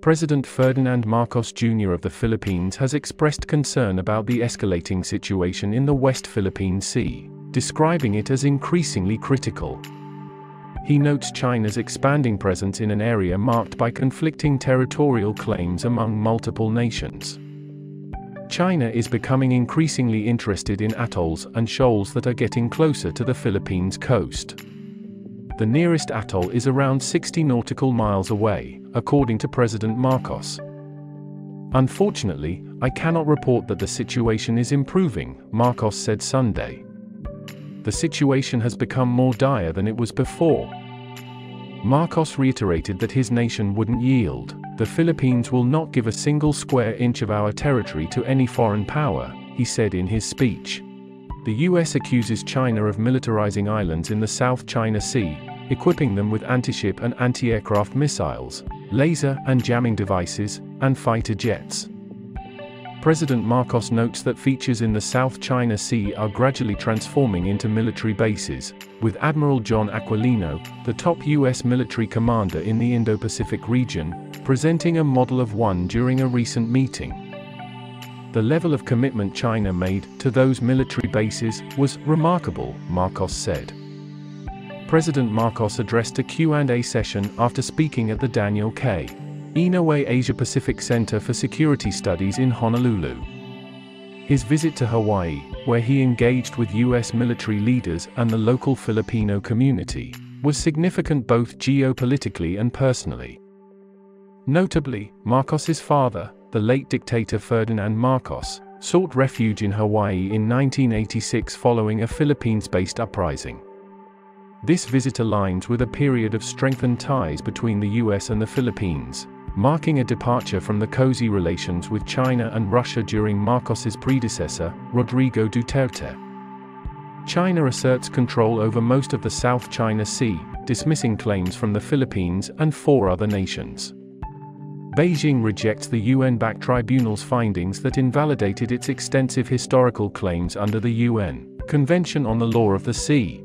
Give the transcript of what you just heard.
President Ferdinand Marcos Jr. of the Philippines has expressed concern about the escalating situation in the West Philippine Sea, describing it as increasingly critical. He notes China's expanding presence in an area marked by conflicting territorial claims among multiple nations. China is becoming increasingly interested in atolls and shoals that are getting closer to the Philippines coast. The nearest atoll is around 60 nautical miles away, according to President Marcos. "Unfortunately, I cannot report that the situation is improving," Marcos said Sunday. "The situation has become more dire than it was before." Marcos reiterated that his nation wouldn't yield. "The Philippines will not give a single square inch of our territory to any foreign power," he said in his speech. The US accuses China of militarizing islands in the South China Sea, equipping them with anti-ship and anti-aircraft missiles, laser and jamming devices, and fighter jets. President Marcos notes that features in the South China Sea are gradually transforming into military bases, with Admiral John Aquilino, the top US military commander in the Indo-Pacific region, presenting a model of one during a recent meeting. "The level of commitment China made to those military bases was remarkable," Marcos said. President Marcos addressed a Q&A session after speaking at the Daniel K. Inouye Asia-Pacific Center for Security Studies in Honolulu. His visit to Hawaii, where he engaged with US military leaders and the local Filipino community, was significant both geopolitically and personally. Notably, Marcos's father, the late dictator Ferdinand Marcos, sought refuge in Hawaii in 1986 following a Philippines-based uprising. This visit aligns with a period of strengthened ties between the US and the Philippines, marking a departure from the cozy relations with China and Russia during Marcos's predecessor, Rodrigo Duterte. China asserts control over most of the South China Sea, dismissing claims from the Philippines and 4 other nations. Beijing rejects the UN-backed tribunal's findings that invalidated its extensive historical claims under the UN Convention on the Law of the Sea.